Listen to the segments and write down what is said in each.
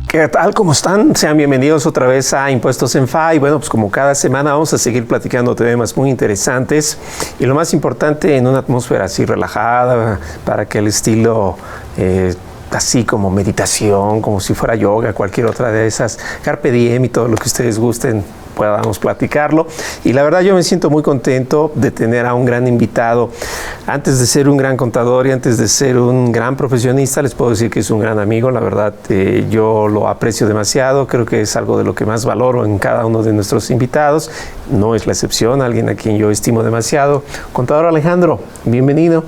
¿Qué tal? ¿Cómo están? Sean bienvenidos otra vez a Impuestos en FA. Y bueno, pues como cada semana vamos a seguir platicando temas muy interesantes y lo más importante en una atmósfera así relajada para que el estilo así como meditación, como si fuera yoga, cualquier otra de esas, Carpe Diem y todo lo que ustedes gusten, podamos platicarlo. Y la verdad yo me siento muy contento de tener a un gran invitado. Antes de ser un gran contador y antes de ser un gran profesionista, les puedo decir que es un gran amigo. La verdad yo lo aprecio demasiado, creo que es algo de lo que más valoro en cada uno de nuestros invitados. No es la excepción, alguien a quien yo estimo demasiado. Contador Alejandro, bienvenido.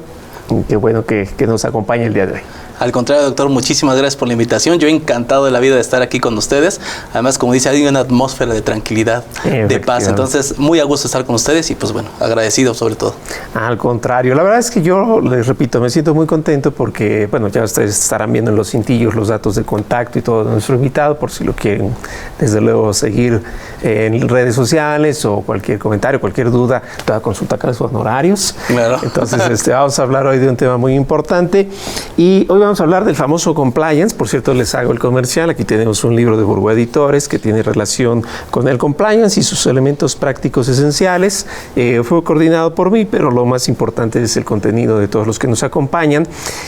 Qué bueno que nos acompañe el día de hoy. Al contrario, doctor, muchísimas gracias por la invitación. Yo encantado de la vida de estar aquí con ustedes. Además, como dice, hay una atmósfera de tranquilidad, de paz. Entonces, muy a gusto estar con ustedes y, pues bueno, agradecido sobre todo. Al contrario, la verdad es que yo, les repito, me siento muy contento porque, bueno, ya ustedes estarán viendo en los cintillos los datos de contacto y todo de nuestro invitado, por si lo quieren, desde luego, seguir en redes sociales o cualquier comentario, cualquier duda, toda consulta acá de sus honorarios. Claro. Entonces, vamos a hablar hoy de un tema muy importante y hoy vamos a hablar del famoso compliance. Por cierto, les hago el comercial. Aquí tenemos un libro de Burgo Editores que tiene relación con el compliance y sus elementos prácticos esenciales. Fue coordinado por mí, pero lo más importante es el contenido de todos los que nos acompañan.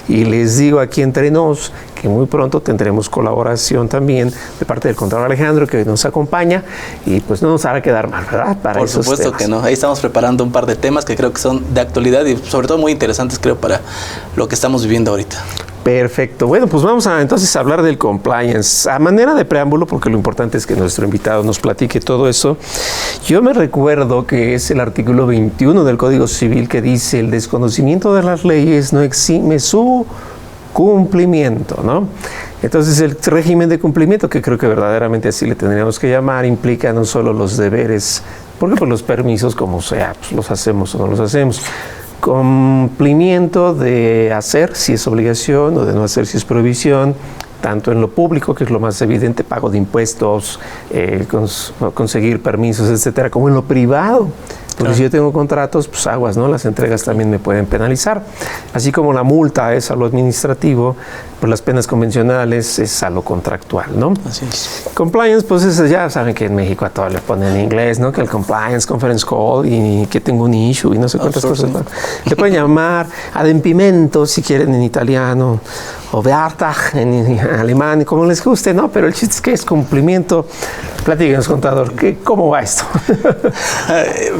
Y les digo aquí entre nos que muy pronto tendremos colaboración también de parte del contador Alejandro, que nos acompaña, y pues no nos hará quedar mal, ¿verdad? Para por supuesto temas. Que no. Ahí estamos preparando un par de temas que creo que son de actualidad y sobre todo muy interesantes, creo, para lo que estamos viviendo ahorita. Perfecto. Bueno, pues vamos a entonces hablar del compliance. A manera de preámbulo, porque lo importante es que nuestro invitado nos platique todo eso, yo me recuerdo que es el artículo 21 del Código Civil que dice: el desconocimiento de las leyes no exime su cumplimiento, ¿no? Entonces el régimen de cumplimiento, que creo que verdaderamente así le tendríamos que llamar, implica no solo los deberes, porque pues los permisos, como sea, pues los hacemos o no los hacemos. Cumplimiento de hacer si es obligación o de no hacer si es prohibición, tanto en lo público, que es lo más evidente, pago de impuestos, conseguir permisos, etcétera, como en lo privado. Porque si yo tengo contratos, pues aguas, ¿no? Las entregas también me pueden penalizar. Así como la multa es a lo administrativo, pues las penas convencionales es a lo contractual, ¿no? Así es. Compliance, pues ya saben que en México a todo le ponen en inglés, ¿no? Que el compliance, conference call y que tengo un issue y no sé cuántas cosas, ¿no? Le pueden llamar adempimento si quieren en italiano, o Beartag en alemán, como les guste, ¿no? Pero el chiste es que es cumplimiento. Platíquenos, contador, ¿cómo va esto?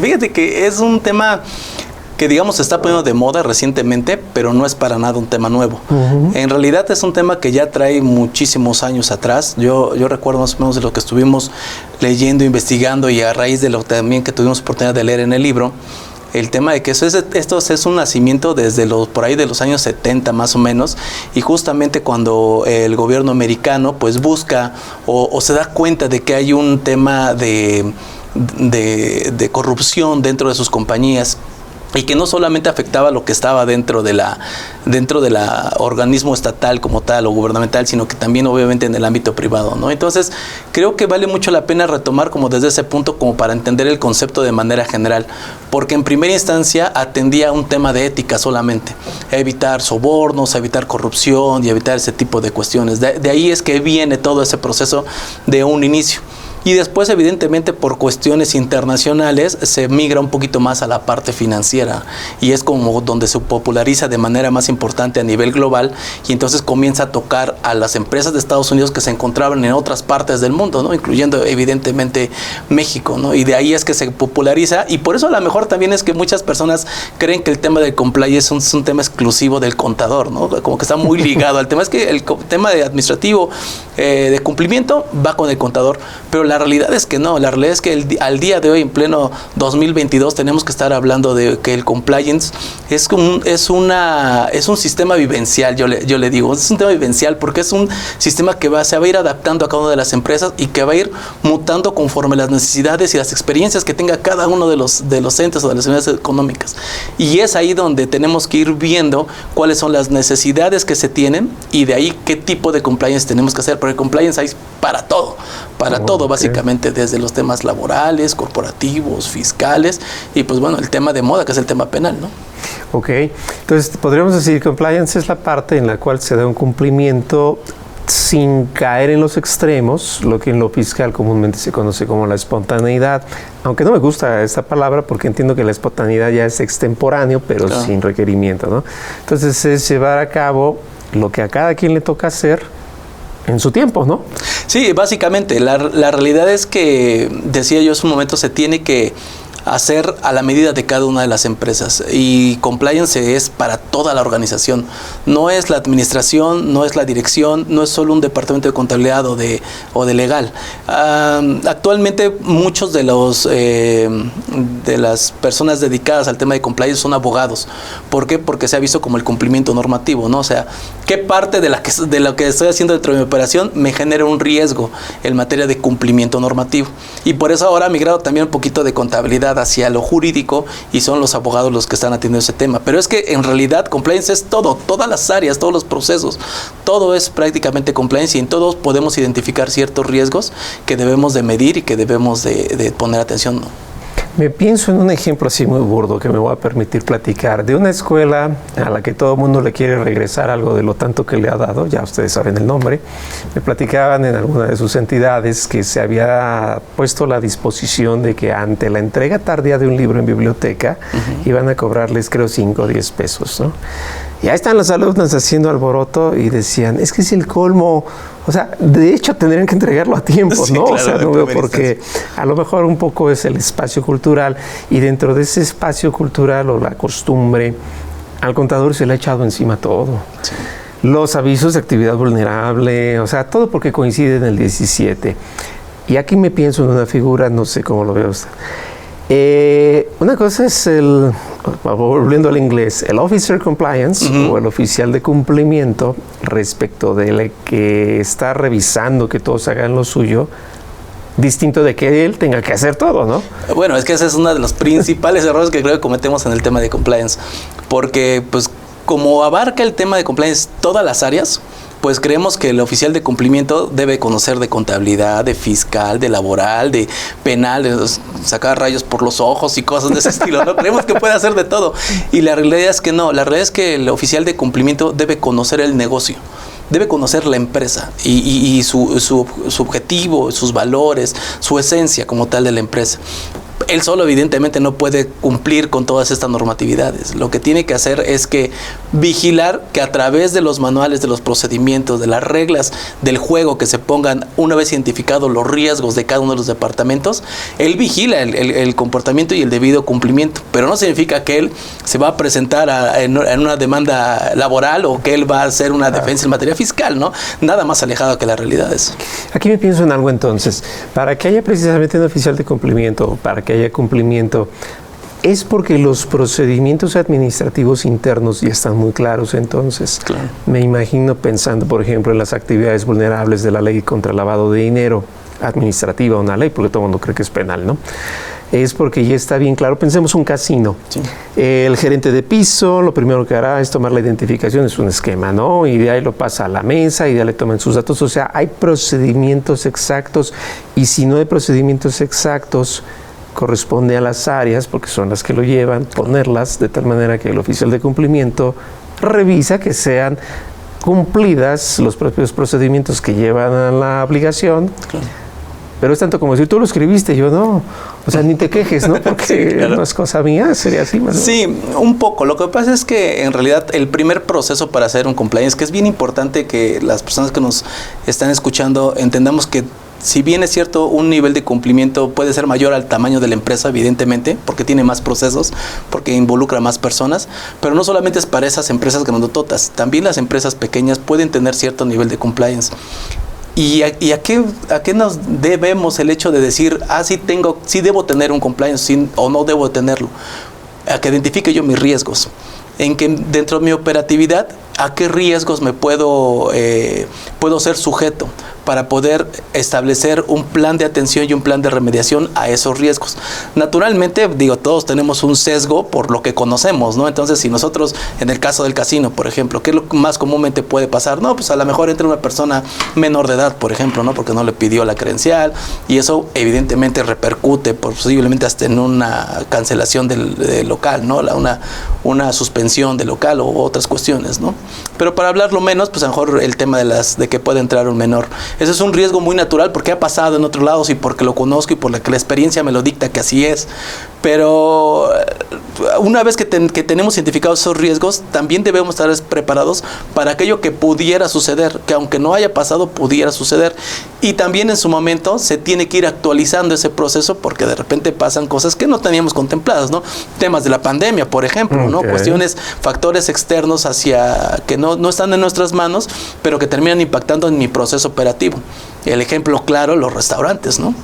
Fíjate que es un tema que, digamos, se está poniendo de moda recientemente, pero no es para nada un tema nuevo. En realidad es un tema que ya trae muchísimos años atrás. Yo recuerdo más o menos de lo que estuvimos leyendo, investigando, y a raíz de lo también que tuvimos oportunidad de leer en el libro, el tema de que esto es un nacimiento desde por ahí de los años 70 más o menos, y justamente cuando el gobierno americano pues busca o se da cuenta de que hay un tema de corrupción dentro de sus compañías, y que no solamente afectaba lo que estaba dentro de la organismo estatal como tal o gubernamental, sino que también obviamente en el ámbito privado, ¿no? Entonces creo que vale mucho la pena retomar como desde ese punto, como para entender el concepto de manera general, porque en primera instancia atendía a un tema de ética solamente, a evitar sobornos, a evitar corrupción y evitar ese tipo de cuestiones. De ahí es que viene todo ese proceso de un inicio. Y después, evidentemente, por cuestiones internacionales, se migra un poquito más a la parte financiera. Y es como donde se populariza de manera más importante a nivel global. Y entonces comienza a tocar a las empresas de Estados Unidos que se encontraban en otras partes del mundo, ¿no? Incluyendo, evidentemente, México, ¿no? Y de ahí es que se populariza. Y por eso a lo mejor también es que muchas personas creen que el tema del compliance es un tema exclusivo del contador, ¿no? Como que está muy ligado al tema. Es que el tema de administrativo, de cumplimiento, va con el contador. Pero la realidad es que no, la realidad es que al día de hoy, en pleno 2022, tenemos que estar hablando de que el compliance es un sistema vivencial, yo le digo, es un tema vivencial porque es un sistema que se va a ir adaptando a cada una de las empresas y que va a ir mutando conforme las necesidades y las experiencias que tenga cada uno de los entes o de las unidades económicas. Y es ahí donde tenemos que ir viendo cuáles son las necesidades que se tienen y de ahí qué tipo de compliance tenemos que hacer, porque compliance hay para todo, básicamente. básicamente desde los temas laborales, corporativos, fiscales, y pues bueno, el tema de moda, que es el tema penal, ¿no? Ok, entonces podríamos decir que compliance es la parte en la cual se da un cumplimiento sin caer en los extremos, lo que en lo fiscal comúnmente se conoce como la espontaneidad, aunque no me gusta esta palabra porque entiendo que la espontaneidad ya es extemporáneo, pero Claro. sin requerimiento, ¿no? Entonces es llevar a cabo lo que a cada quien le toca hacer en su tiempo, ¿no? Sí, básicamente, la realidad es que, decía yo hace un momento, se tiene que hacer a la medida de cada una de las empresas, y compliance es para toda la organización, no es la administración, no es la dirección, no es solo un departamento de contabilidad o de legal. Actualmente muchos de las personas dedicadas al tema de compliance son abogados. ¿Por qué? Porque se ha visto como el cumplimiento normativo, ¿no? O sea, ¿qué parte de lo que estoy haciendo dentro de mi operación me genera un riesgo en materia de cumplimiento normativo? Y por eso ahora ha migrado también un poquito de contabilidad hacia lo jurídico, y son los abogados los que están atendiendo ese tema. Pero es que en realidad compliance es todo, todas las áreas, todos los procesos, todo es prácticamente compliance, y en todos podemos identificar ciertos riesgos que debemos de medir y que debemos de poner atención, ¿no? Me pienso en un ejemplo así muy burdo que me voy a permitir platicar, de una escuela a la que todo el mundo le quiere regresar algo de lo tanto que le ha dado, ya ustedes saben el nombre. Me platicaban en alguna de sus entidades que se había puesto la disposición de que ante la entrega tardía de un libro en biblioteca, iban a cobrarles creo 5 o 10 pesos, ¿no? Y ahí están los alumnos haciendo alboroto y decían, es que es el colmo. O sea, de hecho tendrían que entregarlo a tiempo, Sí, ¿no? claro, O sea, no veo por qué. A lo mejor un poco es el espacio cultural, y dentro de ese espacio cultural o la costumbre, al contador se le ha echado encima todo. Sí. Los avisos de actividad vulnerable, o sea, todo porque coincide en el 17. Y aquí me pienso en una figura, no sé cómo lo veo usted. Una cosa es volviendo al inglés, el Officer Compliance o el oficial de cumplimiento respecto del que está revisando que todos hagan lo suyo, distinto de que él tenga que hacer todo, ¿no? Bueno, es que ese es uno de los principales errores que creo que cometemos en el tema de compliance, porque pues como abarca el tema de compliance todas las áreas, pues creemos que el oficial de cumplimiento debe conocer de contabilidad, de fiscal, de laboral, de penal, de sacar rayos por los ojos y cosas de ese estilo, ¿no? Creemos que puede hacer de todo, y la realidad es que no. La realidad es que el oficial de cumplimiento debe conocer el negocio, debe conocer la empresa y su objetivo, sus valores, su esencia como tal de la empresa. Él solo evidentemente no puede cumplir con todas estas normatividades. Lo que tiene que hacer es que vigilar que a través de los manuales, de los procedimientos, de las reglas del juego que se pongan una vez identificados los riesgos de cada uno de los departamentos, él vigila el comportamiento y el debido cumplimiento. Pero no significa que él se va a presentar en una demanda laboral o que él va a hacer una defensa en materia fiscal, ¿no? Nada más alejado que la realidad es. Aquí me pienso en algo entonces. Para que haya precisamente un oficial de cumplimiento, para que haya cumplimiento, es porque los procedimientos administrativos internos ya están muy claros entonces. Claro. Me imagino pensando, por ejemplo, en las actividades vulnerables de la ley contra el lavado de dinero, administrativa, una ley, porque todo el mundo cree que es penal, ¿no? Es porque ya está bien claro. Pensemos un casino. Sí. El gerente de piso, lo primero que hará es tomar la identificación, es un esquema, ¿no? Y de ahí lo pasa a la mesa y de ahí le toman sus datos. O sea, hay procedimientos exactos, y si no hay procedimientos exactos, corresponde a las áreas, porque son las que lo llevan, ponerlas de tal manera que el oficial de cumplimiento revisa que sean cumplidas los propios procedimientos que llevan a la obligación. Claro. Pero es tanto como si tú lo escribiste, yo no. O sea, ni te quejes, ¿no? Porque Sí, claro. no es cosa mía, sería así más. Sí, un poco. Lo que pasa es que en realidad el primer proceso para hacer un compliance, que es bien importante que las personas que nos están escuchando entendamos que si bien es cierto, un nivel de cumplimiento puede ser mayor al tamaño de la empresa, evidentemente, porque tiene más procesos, porque involucra más personas, pero no solamente es para esas empresas grandototas, también las empresas pequeñas pueden tener cierto nivel de compliance. ¿Y a qué nos debemos el hecho de decir, sí debo tener un compliance o no debo tenerlo? A que identifique yo mis riesgos. En que dentro de mi operatividad, ¿a qué riesgos me puedo ser sujeto? para poder establecer un plan de atención y un plan de remediación a esos riesgos. Naturalmente, digo, todos tenemos un sesgo por lo que conocemos, ¿no? Entonces, si nosotros, en el caso del casino, por ejemplo, ¿qué es lo que más comúnmente puede pasar? No, pues a lo mejor entra una persona menor de edad, por ejemplo, ¿no? Porque no le pidió la credencial, y eso evidentemente repercute posiblemente hasta en una cancelación del local, ¿no? Una suspensión del local o otras cuestiones, ¿no? Pero para hablarlo menos, pues a lo mejor el tema de que puede entrar un menor. Ese es un riesgo muy natural porque ha pasado en otros lados y porque lo conozco y por la que la experiencia me lo dicta que así es. Pero una vez que tenemos identificados esos riesgos, también debemos estar preparados para aquello que pudiera suceder, que aunque no haya pasado, pudiera suceder. Y también en su momento se tiene que ir actualizando ese proceso porque de repente pasan cosas que no teníamos contempladas, ¿no? Temas de la pandemia, por ejemplo, ¿no? Cuestiones, factores externos hacia que no están en nuestras manos, pero que terminan impactando en mi proceso operativo. El ejemplo claro, los restaurantes, ¿no?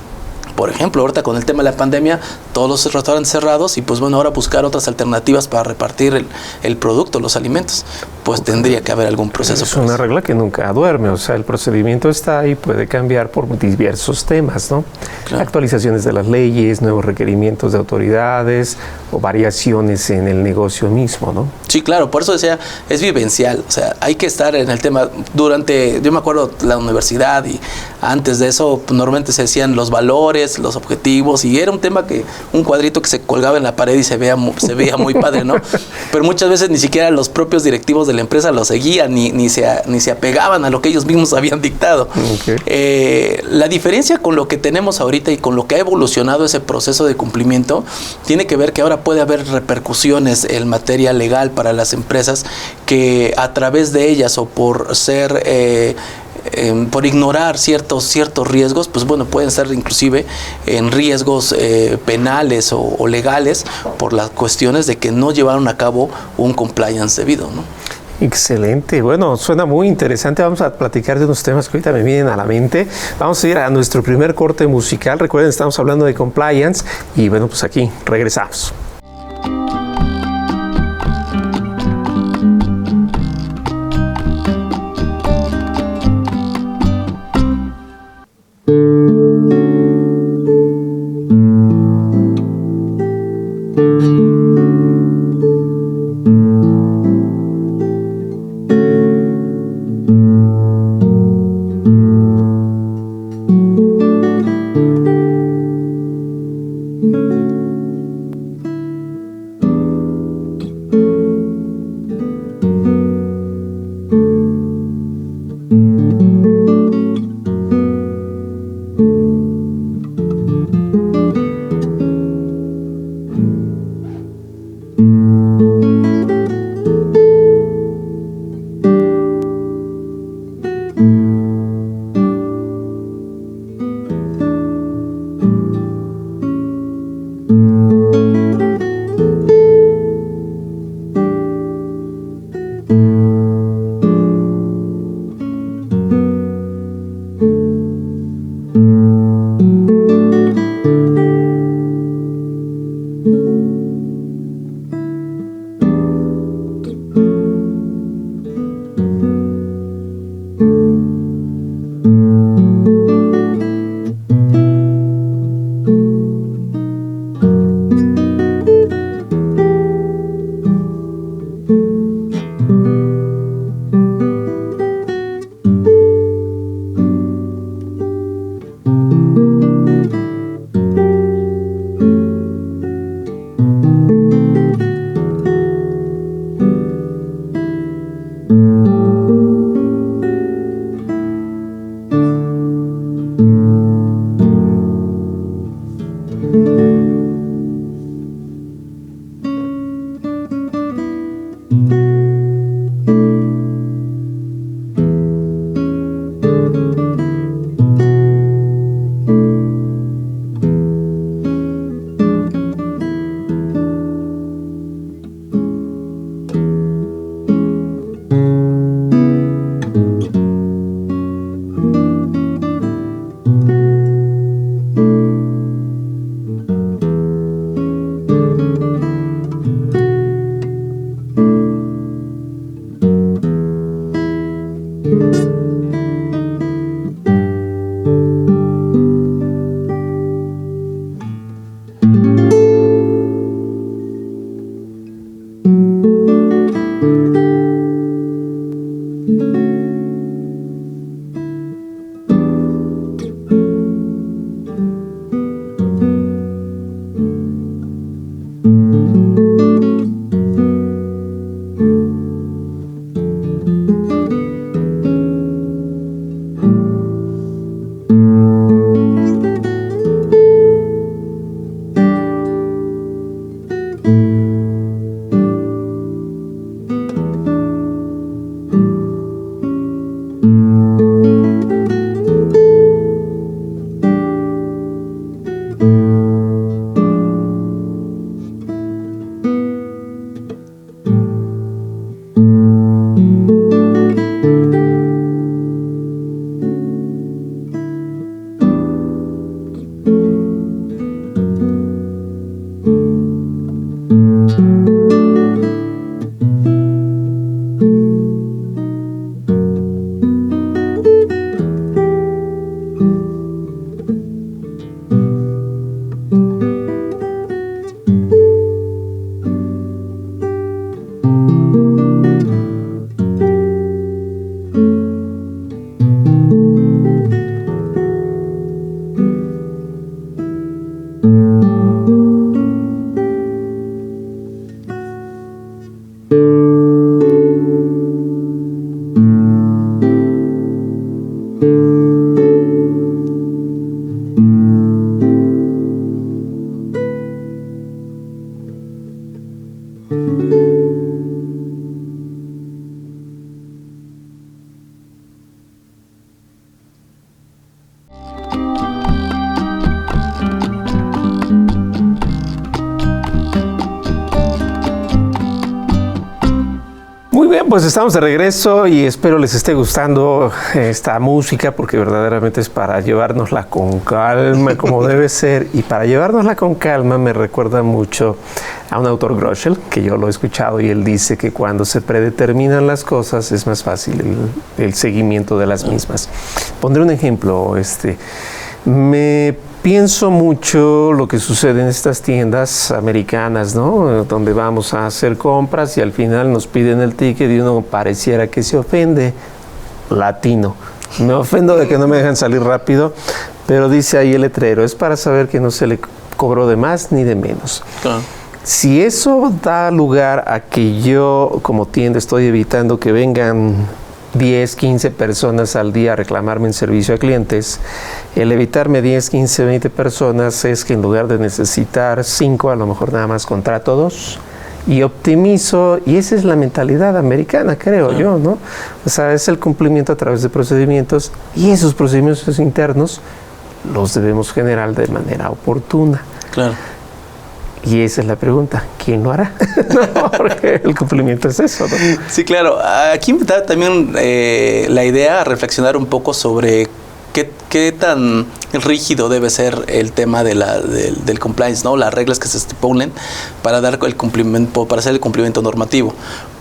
Por ejemplo, ahorita con el tema de la pandemia, todos los restaurantes cerrados y pues bueno, ahora buscar otras alternativas para repartir el producto, los alimentos, pues tendría que haber algún proceso. Es una regla que nunca duerme, o sea, el procedimiento está y puede cambiar por diversos temas, ¿no? Claro. Actualizaciones de las leyes, nuevos requerimientos de autoridades o variaciones en el negocio mismo, ¿no? Sí, claro, por eso decía, es vivencial, o sea, hay que estar en el tema yo me acuerdo la universidad y antes de eso pues, normalmente se decían los valores, los objetivos, y era un tema un cuadrito que se colgaba en la pared y se veía muy padre, ¿no? Pero muchas veces ni siquiera los propios directivos de la empresa lo seguían, ni se apegaban a lo que ellos mismos habían dictado. Okay. La diferencia con lo que tenemos ahorita y con lo que ha evolucionado ese proceso de cumplimiento tiene que ver que ahora puede haber repercusiones en materia legal para las empresas que a través de ellas o por ser por ignorar ciertos riesgos, pues bueno, pueden ser inclusive en riesgos penales o legales por las cuestiones de que no llevaron a cabo un compliance debido, ¿no? Excelente, bueno, suena muy interesante. Vamos a platicar de unos temas que ahorita me vienen a la mente. Vamos a ir a nuestro primer corte musical. Recuerden, estamos hablando de compliance y bueno, pues aquí regresamos. pues estamos de regreso y espero les esté gustando esta música porque verdaderamente es para llevárnosla con calma como debe ser. Y para llevárnosla con calma me recuerda mucho a un autor, Groeschel, que yo lo he escuchado y él dice que cuando se predeterminan las cosas es más fácil el seguimiento de las mismas. Pondré un ejemplo. Me pienso mucho lo que sucede en estas tiendas americanas, ¿no? Donde vamos a hacer compras y al final nos piden el ticket y uno pareciera que se ofende. Latino. Me ofendo de que no me dejan salir rápido, pero dice ahí el letrero, es para saber que no se le cobró de más ni de menos. Claro. Si eso da lugar a que yo como tienda estoy evitando que vengan 10, 15 personas al día a reclamarme en servicio a clientes, el evitarme 10, 15, 20 personas es que en lugar de necesitar 5, a lo mejor nada más contrato 2 y optimizo, y esa es la mentalidad americana, creo yo, ¿no? O sea, es el cumplimiento a través de procedimientos y esos procedimientos internos los debemos generar de manera oportuna. Claro. Y esa es la pregunta, ¿quién lo hará? No, porque el cumplimiento es eso, ¿no? Sí, claro. Aquí me da también la idea a reflexionar un poco sobre qué tan rígido debe ser el tema del compliance, ¿no? Las reglas que se estipulen para dar el cumplimiento, para hacer el cumplimiento normativo.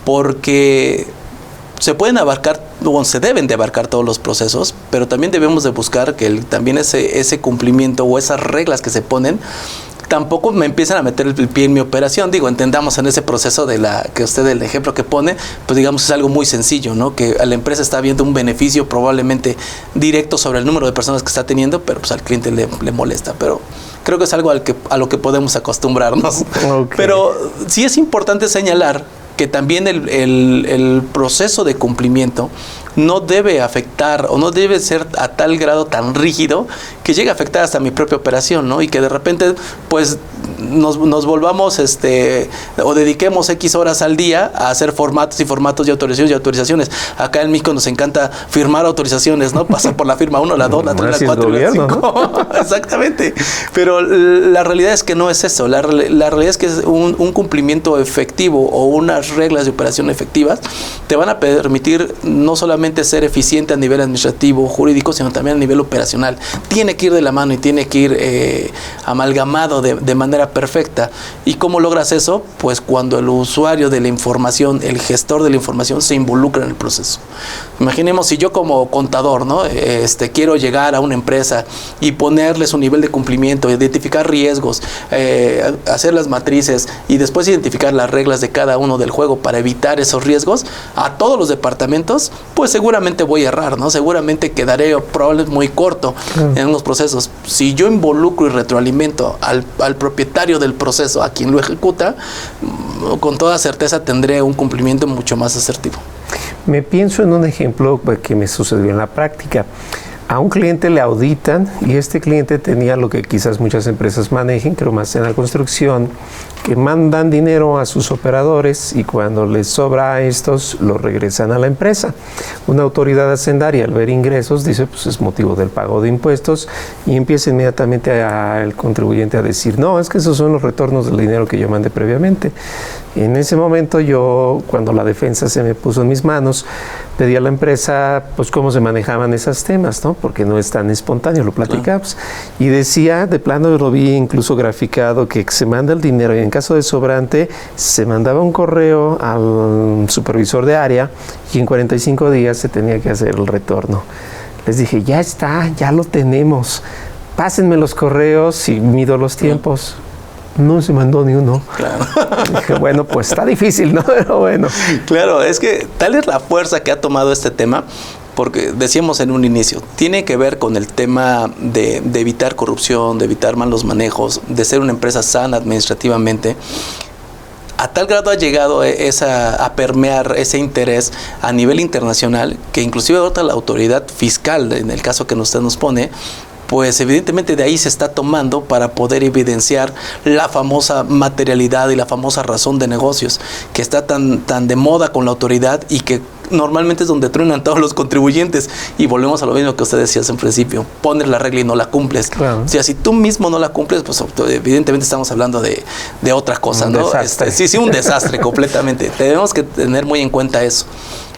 Porque se pueden abarcar, o se deben de abarcar todos los procesos, pero también debemos de buscar que también ese cumplimiento o esas reglas que se ponen tampoco me empiezan a meter el pie en mi operación. Digo, entendamos en ese proceso que usted, el ejemplo que pone, pues digamos es algo muy sencillo, ¿no? Que a la empresa está viendo un beneficio probablemente directo sobre el número de personas que está teniendo, pero pues al cliente le molesta. Pero creo que es algo a lo que podemos acostumbrarnos. Okay. Pero sí es importante señalar que también el proceso de cumplimiento no debe afectar o no debe ser a tal grado tan rígido que llegue a afectar hasta mi propia operación, ¿no? Y que de repente pues nos volvamos o dediquemos X horas al día a hacer formatos y formatos de autorizaciones. Acá en México nos encanta firmar autorizaciones, ¿no? Pasar por la firma 1, la 2, la 3, la 4, la 5. ¿No? Exactamente. Pero la realidad es que no es eso. La realidad es que es un cumplimiento efectivo o unas reglas de operación efectivas te van a permitir no solamente ser eficiente a nivel administrativo, jurídico, sino también a nivel operacional. Tiene que ir de la mano y tiene que ir amalgamado de manera perfecta. ¿Y cómo logras eso? Pues cuando el usuario de la información, el gestor de la información se involucra en el proceso. Imaginemos si yo como contador, ¿no? Quiero llegar a una empresa y ponerle su nivel de cumplimiento, identificar riesgos, hacer las matrices y después identificar las reglas de cada uno del juego para evitar esos riesgos a todos los departamentos, pues seguramente voy a errar, ¿no? Seguramente quedaré probablemente muy corto en unos procesos. Si yo involucro y retroalimento al propietario del proceso, a quien lo ejecuta, con toda certeza tendré un cumplimiento mucho más asertivo. Me pienso en un ejemplo que me sucedió en la práctica. A un cliente le auditan y este cliente tenía lo que quizás muchas empresas manejen, creo más en la construcción, que mandan dinero a sus operadores y cuando les sobra a estos, lo regresan a la empresa. Una autoridad hacendaria al ver ingresos dice, pues es motivo del pago de impuestos y empieza inmediatamente el contribuyente a decir, no, es que esos son los retornos del dinero que yo mandé previamente. En ese momento yo, cuando la defensa se me puso en mis manos, pedí a la empresa, pues cómo se manejaban esos temas, ¿no? Porque no es tan espontáneo, lo platicamos. Y decía, de plano lo vi incluso graficado, que se manda el dinero y en caso de sobrante se mandaba un correo al supervisor de área y en 45 días se tenía que hacer el retorno. Les dije, ya está, ya lo tenemos, pásenme los correos y mido los tiempos. No se mandó ni uno. Claro. Dije, bueno, pues está difícil, ¿no? Pero bueno. Claro, es que tal es la fuerza que ha tomado este tema, porque decíamos en un inicio, tiene que ver con el tema de evitar corrupción, de evitar malos manejos, de ser una empresa sana administrativamente. A tal grado ha llegado a permear ese interés a nivel internacional, que inclusive ahorita la autoridad fiscal, en el caso que usted nos pone, pues evidentemente de ahí se está tomando para poder evidenciar la famosa materialidad y la famosa razón de negocios que está tan de moda con la autoridad y que normalmente es donde truenan todos los contribuyentes. Y volvemos a lo mismo que usted decía hace un principio, pones la regla y no la cumples. Claro. O sea, si tú mismo no la cumples, pues evidentemente estamos hablando de otra cosa, un ¿no? Desastre. Sí, un desastre completamente. Tenemos que tener muy en cuenta eso.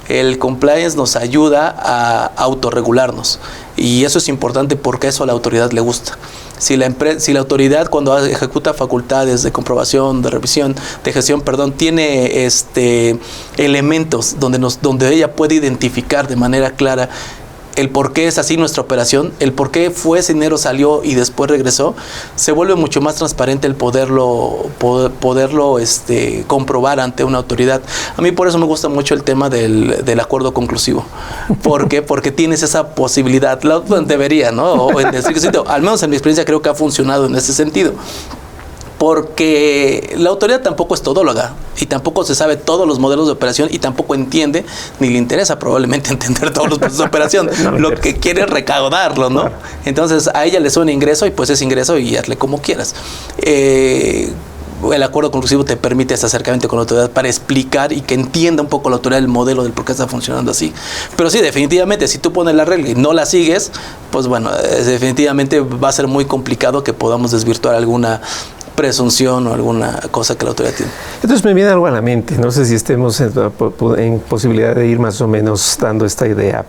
El compliance nos ayuda a autorregularnos y eso es importante porque eso a la autoridad le gusta. Si la autoridad cuando ejecuta facultades de comprobación, de revisión, de gestión, tiene elementos donde ella puede identificar de manera clara el por qué es así nuestra operación, el por qué ese dinero salió y después regresó, se vuelve mucho más transparente el poderlo comprobar ante una autoridad. A mí por eso me gusta mucho el tema del acuerdo conclusivo. ¿Por qué? Porque tienes esa posibilidad, debería, ¿no? O en estricto sentido, al menos en mi experiencia creo que ha funcionado en ese sentido. Porque la autoridad tampoco es todóloga y tampoco se sabe todos los modelos de operación y tampoco entiende, ni le interesa probablemente entender todos los procesos de operación. Lo que quiere es recaudarlo, ¿no? Claro. Entonces a ella le suena ingreso y pues es ingreso y hazle como quieras. El acuerdo conclusivo te permite ese acercamiento con la autoridad para explicar y que entienda un poco la autoridad el modelo del por qué está funcionando así. Pero sí, definitivamente, si tú pones la regla y no la sigues, pues bueno, definitivamente va a ser muy complicado que podamos desvirtuar alguna presunción o alguna cosa que la autoridad tiene. Entonces me viene algo a la mente, no sé si estemos en posibilidad de ir más o menos dando esta idea.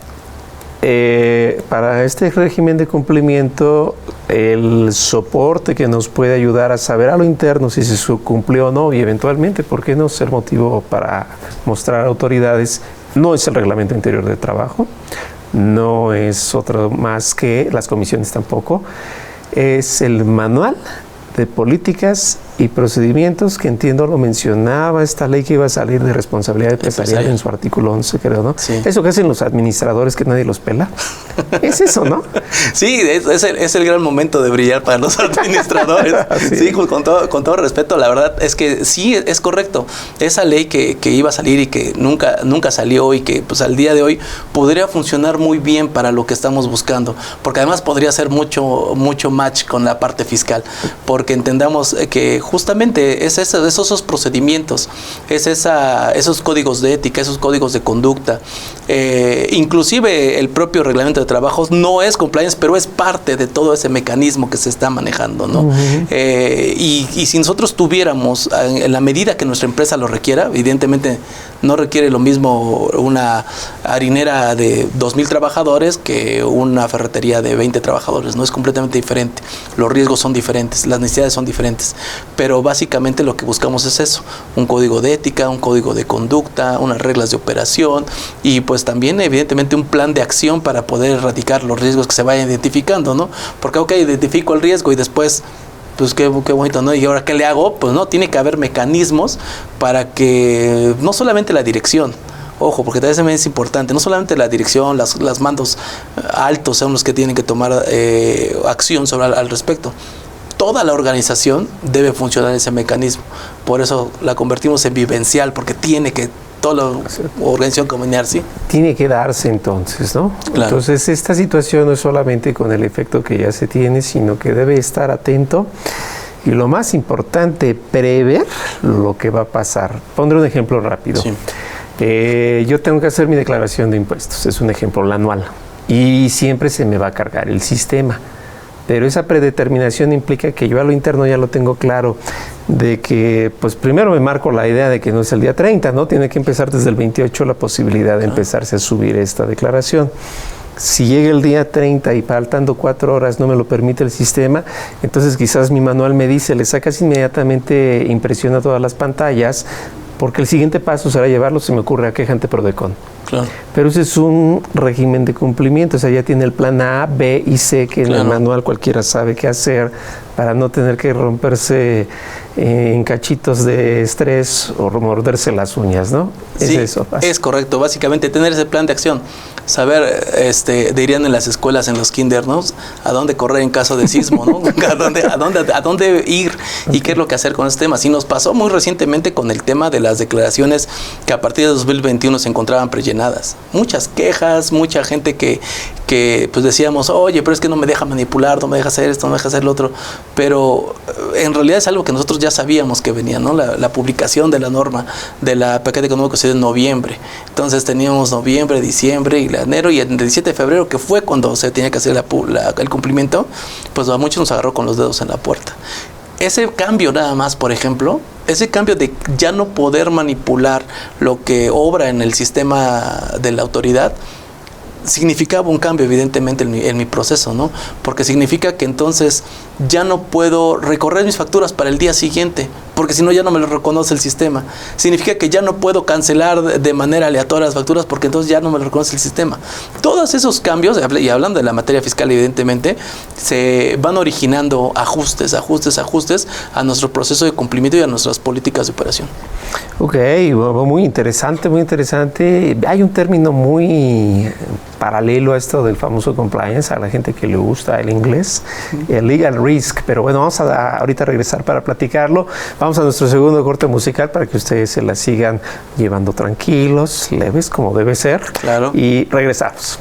Para este régimen de cumplimiento, el soporte que nos puede ayudar a saber a lo interno si se cumplió o no y eventualmente, ¿por qué no ser motivo para mostrar a autoridades? No es el reglamento interior de trabajo, no es otro más que las comisiones tampoco, es el manual de políticas y procedimientos que entiendo lo mencionaba esta ley que iba a salir de responsabilidad empresarial en su artículo 11, creo, ¿no? Sí. Eso que hacen los administradores que nadie los pela. Es eso, ¿no? Sí, es el gran momento de brillar para los administradores. Sí, con todo respeto, la verdad es que sí, es correcto. Esa ley que iba a salir y que nunca salió y que pues al día de hoy podría funcionar muy bien para lo que estamos buscando, porque además podría ser mucho match con la parte fiscal, porque entendamos que justamente es esos procedimientos, esos códigos de ética, esos códigos de conducta, inclusive el propio reglamento de trabajos no es compliance, pero es parte de todo ese mecanismo que se está manejando, ¿no? Y si nosotros tuviéramos, en la medida que nuestra empresa lo requiera, evidentemente no requiere lo mismo una harinera de 2,000 trabajadores que una ferretería de 20 trabajadores, ¿no? Es completamente diferente, los riesgos son diferentes, las necesidades son diferentes, pero básicamente lo que buscamos es eso, un código de ética, un código de conducta, unas reglas de operación y pues también evidentemente un plan de acción para poder erradicar los riesgos que se vayan identificando, ¿no? Porque identifico el riesgo y después pues qué bonito, ¿no? ¿Y ahora qué le hago? Pues no, tiene que haber mecanismos para que no solamente la dirección, ojo, porque también es importante, no solamente la dirección, las mandos altos son los que tienen que tomar acción al respecto. Toda la organización debe funcionar ese mecanismo. Por eso la convertimos en vivencial, porque tiene que toda la organización caminar, ¿sí? Tiene que darse entonces, ¿no? Claro. Entonces esta situación no es solamente con el efecto que ya se tiene, sino que debe estar atento y lo más importante, prever lo que va a pasar. Pondré un ejemplo rápido. Sí. Yo tengo que hacer mi declaración de impuestos, es un ejemplo, la anual, y siempre se me va a cargar el sistema. Pero esa predeterminación implica que yo a lo interno ya lo tengo claro, de que pues primero me marco la idea de que no es el día 30, ¿no? Tiene que empezar desde el 28 la posibilidad de empezarse a subir esta declaración. Si llega el día 30 y faltando 4 horas no me lo permite el sistema, entonces quizás mi manual me dice, le sacas inmediatamente impresión a todas las pantallas, porque el siguiente paso será llevarlo, se me ocurre, a queja ante Prodecon. Claro. Pero ese es un régimen de cumplimiento, o sea, ya tiene el plan A, B y C, que en el manual cualquiera sabe qué hacer para no tener que romperse en cachitos de estrés o morderse las uñas, ¿no? Sí, eso. Es correcto, básicamente tener ese plan de acción, saber, dirían en las escuelas, en los kinder, ¿no? A dónde correr en caso de sismo, ¿no? a dónde ir y qué es lo que hacer con este tema. Sí, nos pasó muy recientemente con el tema de las declaraciones que a partir de 2021 se encontraban prellenadas. Muchas quejas, mucha gente que que pues decíamos, oye, pero es que no me deja manipular, no me deja hacer esto, no me deja hacer lo otro, pero en realidad es algo que nosotros ya sabíamos que venía, ¿no? La publicación de la norma de la paquete económico se dio en noviembre, entonces teníamos noviembre, diciembre y enero, y el 17 de febrero, que fue cuando se tenía que hacer el cumplimiento, pues a muchos nos agarró con los dedos en la puerta. Ese cambio nada más, por ejemplo, ese cambio de ya no poder manipular lo que obra en el sistema de la autoridad, significaba un cambio evidentemente en mi proceso, ¿no? Porque significa que entonces ya no puedo recorrer mis facturas para el día siguiente, porque si no ya no me lo reconoce el sistema. Significa que ya no puedo cancelar de manera aleatoria las facturas, porque entonces ya no me lo reconoce el sistema. Todos esos cambios, y hablando de la materia fiscal evidentemente, se van originando ajustes a nuestro proceso de cumplimiento y a nuestras políticas de operación. Ok, muy interesante, muy interesante. Hay un término muy paralelo a esto del famoso compliance, a la gente que le gusta el inglés, el legal risk, pero bueno, vamos a ahorita regresar para platicarlo. Vamos a nuestro segundo corte musical para que ustedes se la sigan llevando tranquilos, leves, como debe ser. Claro. Y regresamos.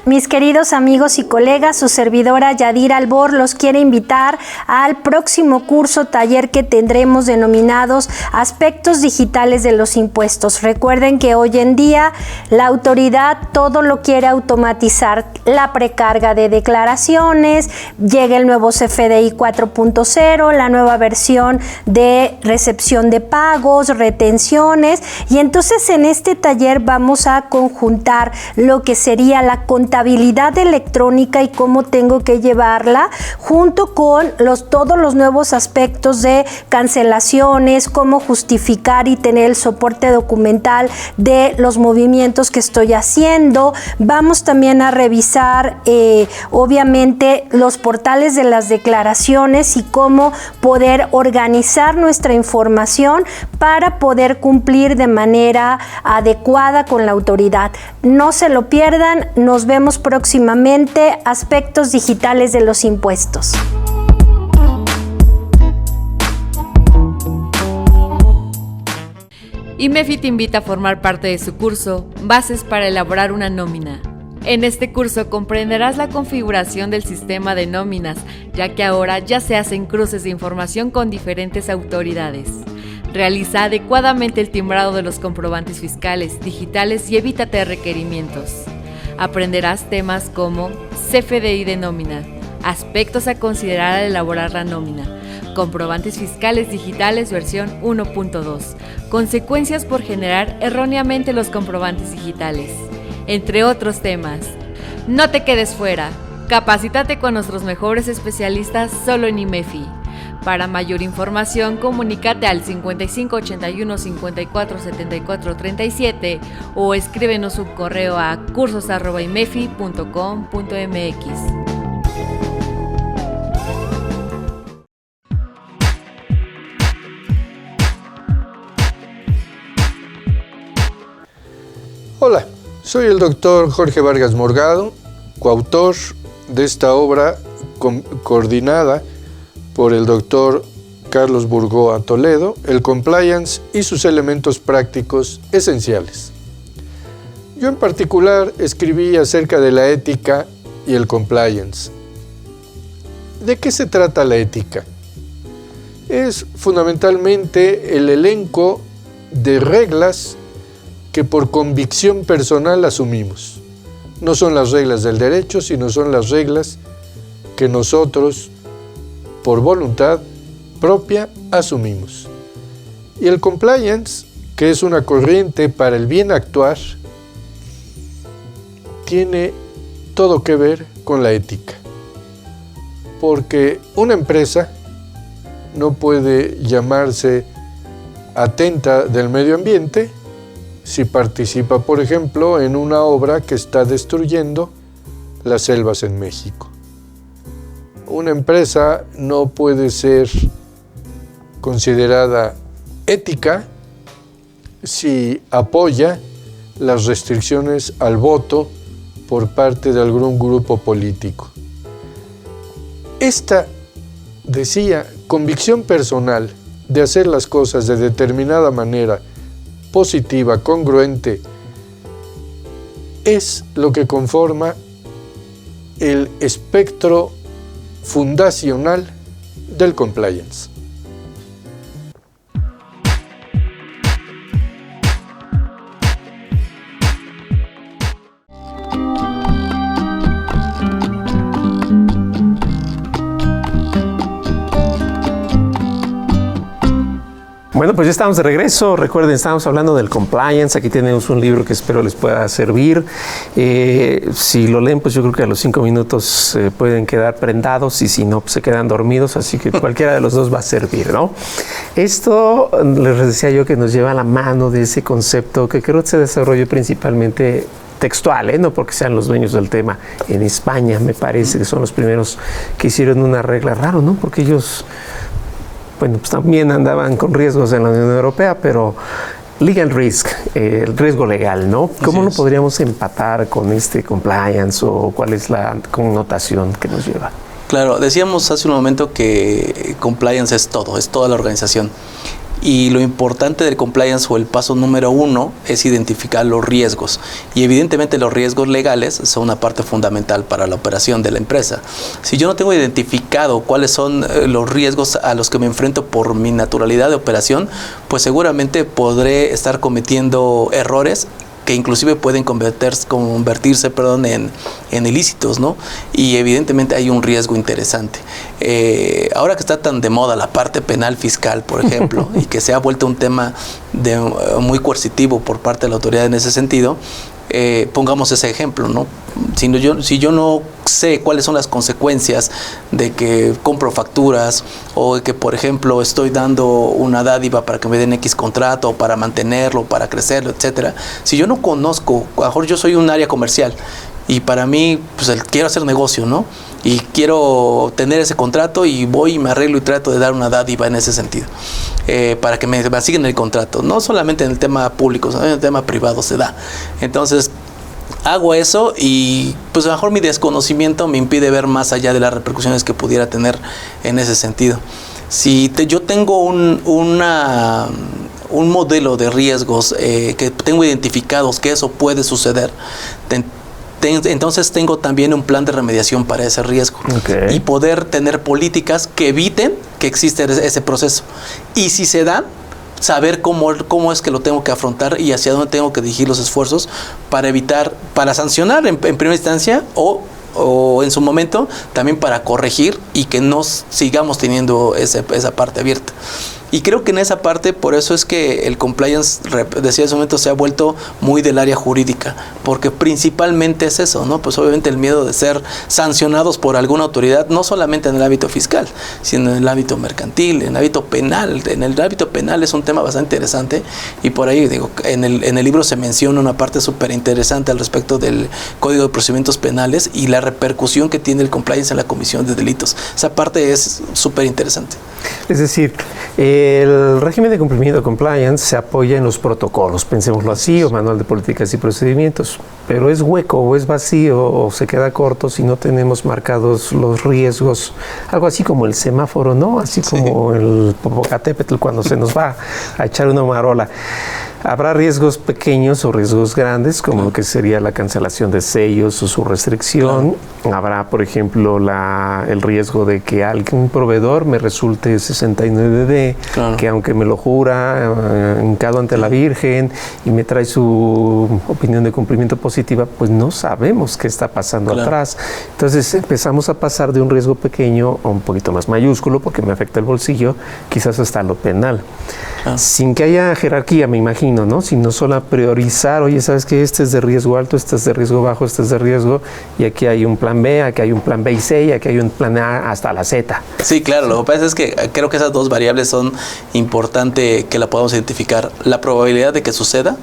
mis queridos amigos y colegas, su servidora Yadira Albor los quiere invitar al próximo curso taller que tendremos denominados Aspectos Digitales de los Impuestos. Recuerden que hoy en día la autoridad todo lo quiere automatizar, la precarga de declaraciones, llega el nuevo CFDI 4.0, la nueva versión de recepción de pagos, retenciones, y entonces en este taller vamos a conjuntar lo que sería la contabilidad electrónica y cómo tengo que llevarla, junto con todos los nuevos aspectos de cancelaciones, cómo justificar y tener el soporte documental de los movimientos que estoy haciendo. Vamos también a revisar, obviamente, los portales de las declaraciones y cómo poder organizar nuestra información para poder cumplir de manera adecuada con la autoridad. No se lo pierdan, nos vemos próximamente. Aspectos digitales de los impuestos. IMEFI te invita a formar parte de su curso Bases para elaborar una nómina. En este curso comprenderás la configuración del sistema de nóminas, ya que ahora ya se hacen cruces de información con diferentes autoridades. Realiza adecuadamente el timbrado de los comprobantes fiscales, digitales y evítate requerimientos. Aprenderás temas como CFDI de nómina, aspectos a considerar al elaborar la nómina, comprobantes fiscales digitales versión 1.2, consecuencias por generar erróneamente los comprobantes digitales, entre otros temas. No te quedes fuera, capacítate con nuestros mejores especialistas solo en IMEFI. Para mayor información, comunícate al 55 81 54 74 37 o escríbenos un correo a cursos@imefi.com.mx. Hola, soy el doctor Jorge Vargas Morgado, coautor de esta obra coordinada por el doctor Carlos Burgoa Toledo, el compliance y sus elementos prácticos esenciales. Yo en particular escribí acerca de la ética y el compliance. ¿De qué se trata la ética? Es fundamentalmente el elenco de reglas que por convicción personal asumimos. No son las reglas del derecho, sino son las reglas que nosotros, por voluntad propia, asumimos. Y el compliance, que es una corriente para el bien actuar, tiene todo que ver con la ética. Porque una empresa no puede llamarse atenta del medio ambiente si participa, por ejemplo, en una obra que está destruyendo las selvas en México. Una empresa no puede ser considerada ética si apoya las restricciones al voto por parte de algún grupo político. Esta, decía, convicción personal de hacer las cosas de determinada manera, positiva, congruente, es lo que conforma el espectro fundacional del compliance. Bueno, pues ya estamos de regreso. Recuerden, estamos hablando del compliance. Aquí tenemos un libro que espero les pueda servir. Si lo leen, pues yo creo que a los 5 minutos pueden quedar prendados y si no, pues se quedan dormidos. Así que cualquiera de los dos va a servir, ¿no? Esto, les decía yo, que nos lleva a la mano de ese concepto que creo que se desarrolló principalmente textual, no porque sean los dueños del tema. En España, me parece que son los primeros que hicieron una regla. Raro, ¿no? Porque ellos, bueno, pues también andaban con riesgos en la Unión Europea, pero legal risk, el riesgo legal, ¿no? ¿Cómo lo podríamos empatar con este compliance o cuál es la connotación que nos lleva? Claro, decíamos hace un momento que compliance es todo, es toda la organización. Y lo importante del compliance o el paso número 1 es identificar los riesgos. Y evidentemente los riesgos legales son una parte fundamental para la operación de la empresa. Si yo no tengo identificado cuáles son los riesgos a los que me enfrento por mi naturalidad de operación, pues seguramente podré estar cometiendo errores que inclusive pueden convertirse en ilícitos, ¿no? Y evidentemente hay un riesgo interesante. Ahora que está tan de moda la parte penal fiscal, por ejemplo, y que se ha vuelto un tema muy coercitivo por parte de la autoridad en ese sentido, pongamos ese ejemplo, ¿no? Si yo no sé cuáles son las consecuencias de que compro facturas o de que, por ejemplo, estoy dando una dádiva para que me den X contrato, o para mantenerlo, para crecerlo, etcétera. Si yo no conozco, a lo mejor yo soy un área comercial y para mí, pues quiero hacer negocio, ¿no? Y quiero tener ese contrato y voy y me arreglo y trato de dar una dádiva en ese sentido, para que me asignen el contrato. No solamente en el tema público, sino en el tema privado se da. Entonces, hago eso y pues a lo mejor mi desconocimiento me impide ver más allá de las repercusiones que pudiera tener en ese sentido. Si yo tengo un modelo de riesgos que tengo identificados que eso puede suceder, entonces tengo también un plan de remediación para ese riesgo, y poder tener políticas que eviten que exista ese proceso. Y si se da, saber cómo es que lo tengo que afrontar y hacia dónde tengo que dirigir los esfuerzos para evitar, para sancionar en primera instancia o en su momento también para corregir y que no sigamos teniendo esa parte abierta. Y creo que en esa parte, por eso es que el compliance, decía en ese momento, se ha vuelto muy del área jurídica, porque principalmente es eso, ¿no? Pues obviamente el miedo de ser sancionados por alguna autoridad, no solamente en el ámbito fiscal, sino en el ámbito mercantil, en el ámbito penal. En el ámbito penal es un tema bastante interesante y por ahí, digo, en el libro se menciona una parte súper interesante al respecto del Código de Procedimientos Penales y la repercusión que tiene el compliance en la comisión de delitos. Esa parte es súper interesante. Es decir, el régimen de cumplimiento de compliance se apoya en los protocolos, pensémoslo así, o manual de políticas y procedimientos, pero es hueco o es vacío o se queda corto si no tenemos marcados los riesgos, algo así como el semáforo, ¿no? Así como el Popocatépetl cuando se nos va a echar una marola. Habrá riesgos pequeños o riesgos grandes, como lo que sería la cancelación de sellos o su restricción. Habrá, por ejemplo, el riesgo de que algún proveedor me resulte 69D, que aunque me lo jura, hincado ante la Virgen, y me trae su opinión de cumplimiento positiva, pues no sabemos qué está pasando atrás. Entonces empezamos a pasar de un riesgo pequeño a un poquito más mayúsculo, porque me afecta el bolsillo, quizás hasta lo penal. Sin que haya jerarquía, me imagino, ¿no? Sino solo priorizar, oye, ¿sabes qué? Este es de riesgo alto, este es de riesgo bajo, este es de riesgo, y aquí hay un plan B, aquí hay un plan B y C, y aquí hay un plan A hasta la Z. Sí, claro, lo que pasa es que creo que esas dos variables son importantes que la podamos identificar. La probabilidad de que suceda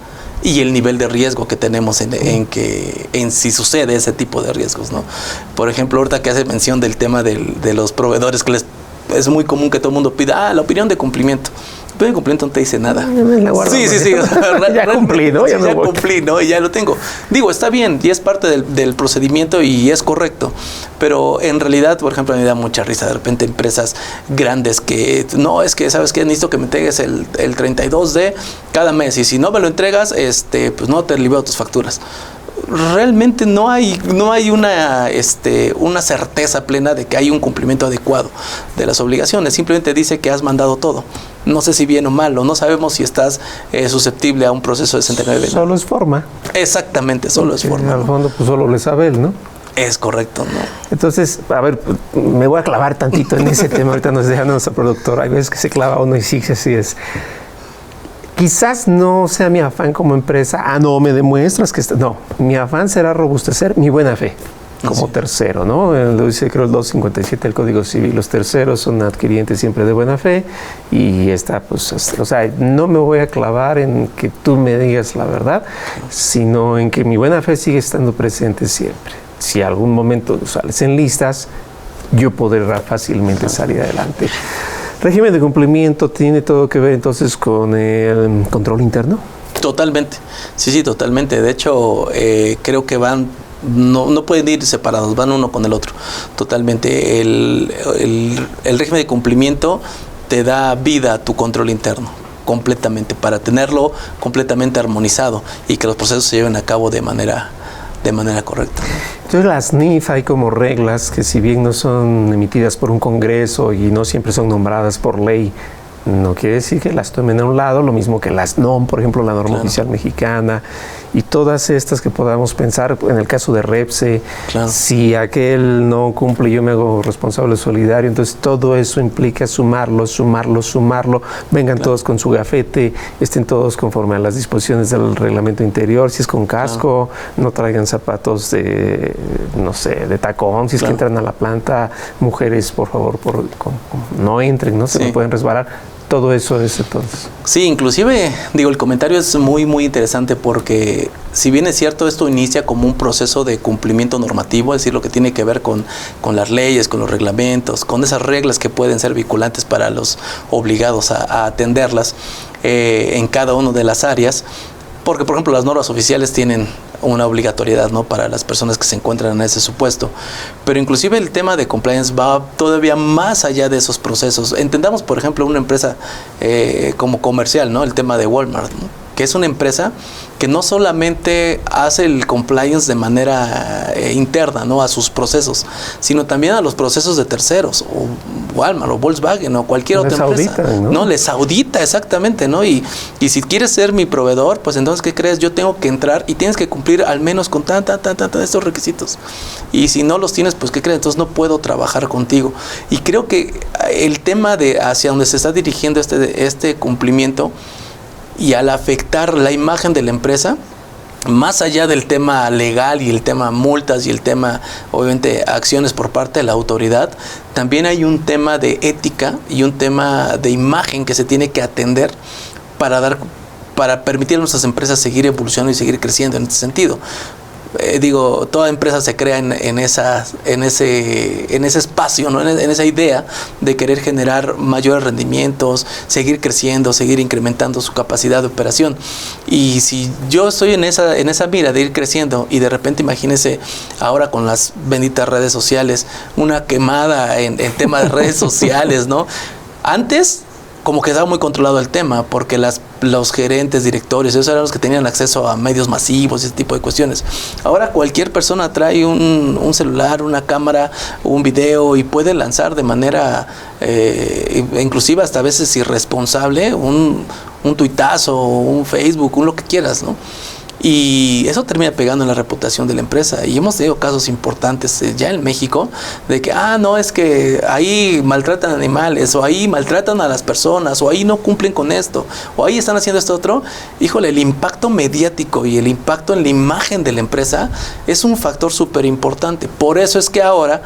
y el nivel de riesgo que tenemos en si sucede ese tipo de riesgos, ¿no? Por ejemplo, ahorita que hace mención del tema de los proveedores, que es muy común que todo el mundo pida la opinión de cumplimiento. El cumplimiento no te dice nada. Sí. Ya cumplí, ¿no? Ya cumplí, ¿no? Y ya lo tengo. Digo, está bien, y es parte del procedimiento y es correcto. Pero en realidad, por ejemplo, a mí me da mucha risa de repente empresas grandes que, no, es que, ¿sabes qué? Necesito que me entregues el 32D cada mes. Y si no me lo entregas, pues no te libero tus facturas. Realmente no hay una certeza plena de que hay un cumplimiento adecuado de las obligaciones. Simplemente dice que has mandado todo. No sé si bien o mal, o no sabemos si estás susceptible a un proceso de 69. Solo es forma. Exactamente, solo es forma. Al fondo, pues solo le sabe él, ¿no? Es correcto, ¿no? Entonces, a ver, me voy a clavar tantito en ese tema. Ahorita nos deja nuestro productor. Hay veces que se clava uno y sí, así es. Quizás no sea mi afán como empresa, no me demuestras que no, mi afán será robustecer mi buena fe como tercero, ¿no? Lo dice creo el 257 del Código Civil, los terceros son adquirientes siempre de buena fe y está, pues, o sea, no me voy a clavar en que tú me digas la verdad, sino en que mi buena fe sigue estando presente siempre. Si algún momento sales en listas, yo podré fácilmente salir adelante. ¿Régimen de cumplimiento tiene todo que ver entonces con el control interno? Totalmente, sí, totalmente. De hecho, creo que no pueden ir separados, van uno con el otro. Totalmente. El régimen de cumplimiento te da vida a tu control interno. completamente, para tenerlo completamente armonizado y que los procesos se lleven a cabo de manera correcta. Entonces las NIF hay como reglas que, si bien no son emitidas por un congreso y no siempre son nombradas por ley, no quiere decir que las tomen a un lado, lo mismo que las NOM, por ejemplo, la norma oficial mexicana, y todas estas que podamos pensar, en el caso de REPSE, si aquel no cumple, yo me hago responsable solidario, entonces todo eso implica sumarlo, vengan todos con su gafete, estén todos conforme a las disposiciones del reglamento interior, si es con casco, no traigan zapatos de, no sé, de tacón, si es que entran a la planta, mujeres, por favor, no entren, no se me pueden resbalar. Todo eso es entonces. Sí, inclusive, el comentario es muy, muy interesante porque si bien es cierto, esto inicia como un proceso de cumplimiento normativo, es decir, lo que tiene que ver con las leyes, con los reglamentos, con esas reglas que pueden ser vinculantes para los obligados a atenderlas en cada una de las áreas, porque, por ejemplo, las normas oficiales tienen una obligatoriedad, ¿no?, para las personas que se encuentran en ese supuesto. Pero inclusive el tema de compliance va todavía más allá de esos procesos. Entendamos, por ejemplo, una empresa como comercial, ¿no?, el tema de Walmart, ¿no?, que es una empresa que no solamente hace el compliance de manera interna, ¿no?, a sus procesos, sino también a los procesos de terceros, o Walmart, o Volkswagen, o cualquier otra empresa. ¿No? Les audita, exactamente, ¿no? Y si quieres ser mi proveedor, pues entonces, ¿qué crees? Yo tengo que entrar y tienes que cumplir al menos con estos requisitos. Y si no los tienes, pues, ¿qué crees? Entonces no puedo trabajar contigo. Y creo que el tema de hacia donde se está dirigiendo este cumplimiento, y al afectar la imagen de la empresa, más allá del tema legal y el tema multas y el tema, obviamente, acciones por parte de la autoridad, también hay un tema de ética y un tema de imagen que se tiene que atender para permitir a nuestras empresas seguir evolucionando y seguir creciendo en este sentido. Toda empresa se crea en ese espacio, ¿no?, en esa idea de querer generar mayores rendimientos, seguir creciendo, seguir incrementando su capacidad de operación. Y si yo estoy en esa mira de ir creciendo, y de repente imagínese ahora con las benditas redes sociales, una quemada en tema de redes sociales, ¿no? Antes, como que estaba muy controlado el tema, porque los gerentes, directores, esos eran los que tenían acceso a medios masivos y ese tipo de cuestiones. Ahora cualquier persona trae un celular, una cámara, un video, y puede lanzar de manera, inclusive hasta a veces irresponsable, un tuitazo, un Facebook, lo que quieras, ¿no? Y eso termina pegando en la reputación de la empresa. Y hemos tenido casos importantes ya en México de que, no, es que ahí maltratan animales, o ahí maltratan a las personas, o ahí no cumplen con esto, o ahí están haciendo esto otro. Híjole, el impacto mediático y el impacto en la imagen de la empresa es un factor súper importante. Por eso es que ahora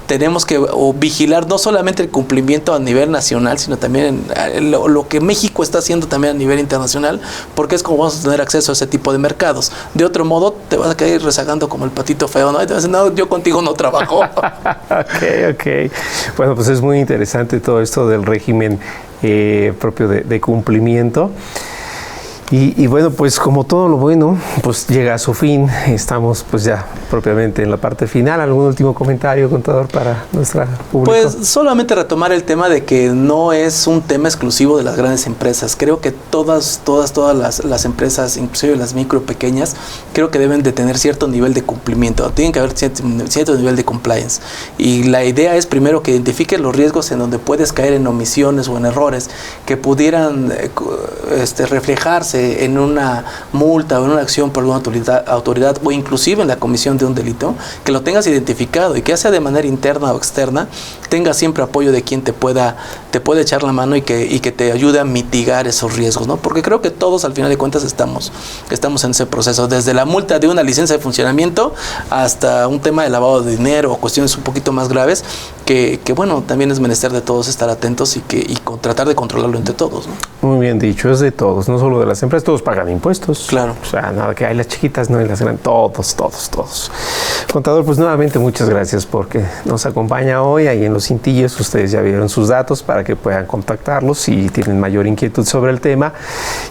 tenemos que vigilar no solamente el cumplimiento a nivel nacional, sino también lo que México está haciendo también a nivel internacional, porque es como vamos a tener acceso a ese tipo de mercados. De otro modo, te vas a caer rezagando como el patito feo, ¿no? Y te vas a decir, no, yo contigo no trabajo. Ok. Bueno, pues es muy interesante todo esto del régimen propio de cumplimiento. Y bueno, pues como todo lo bueno, pues llega a su fin. Estamos pues ya propiamente en la parte final. ¿Algún último comentario, contador, para nuestra público? Pues solamente retomar el tema de que no es un tema exclusivo de las grandes empresas. Creo que todas las empresas, inclusive las micro pequeñas, creo que deben de tener cierto nivel de cumplimiento. Tienen que haber cierto nivel de compliance. Y la idea es primero que identifiques los riesgos en donde puedes caer en omisiones o en errores que pudieran reflejarse en una multa o en una acción por alguna autoridad o inclusive en la comisión de un delito, que lo tengas identificado, y que sea de manera interna o externa, tengas siempre apoyo de quien te puede echar la mano y que te ayude a mitigar esos riesgos, ¿no? Porque creo que todos al final de cuentas estamos en ese proceso, desde la multa de una licencia de funcionamiento hasta un tema de lavado de dinero o cuestiones un poquito más graves que bueno, también es menester de todos estar atentos y tratar de controlarlo entre todos, ¿no? Muy bien dicho, es de todos, no solo de las empresas, todos pagan impuestos. Claro. O sea, nada que hay las chiquitas, no hay las grandes, todos. Contador, pues nuevamente muchas gracias porque nos acompaña hoy ahí en Los Cintillos. Ustedes ya vieron sus datos para que puedan contactarlos si tienen mayor inquietud sobre el tema.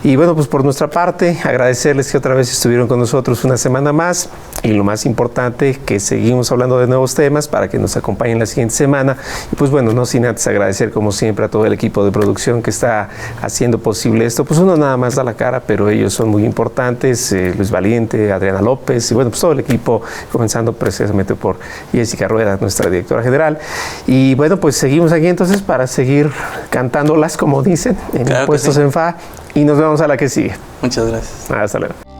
Y bueno, pues por nuestra parte, agradecerles que otra vez estuvieron con nosotros una semana más. y lo más importante, que seguimos hablando de nuevos temas para que nos acompañen la siguiente semana. Y pues bueno, no sin antes agradecer como siempre a todo el equipo de producción que está haciendo posible esto. Pues uno nada más da la cara, pero ellos son muy importantes, Luis Valiente, Adriana López y bueno, pues todo el equipo, comenzando precisamente por Jessica Rueda, nuestra directora general. Y bueno, pues seguimos aquí entonces para seguir cantándolas, como dicen, en Impuestos en FA, y nos vemos a la que sigue. Muchas gracias. Hasta luego.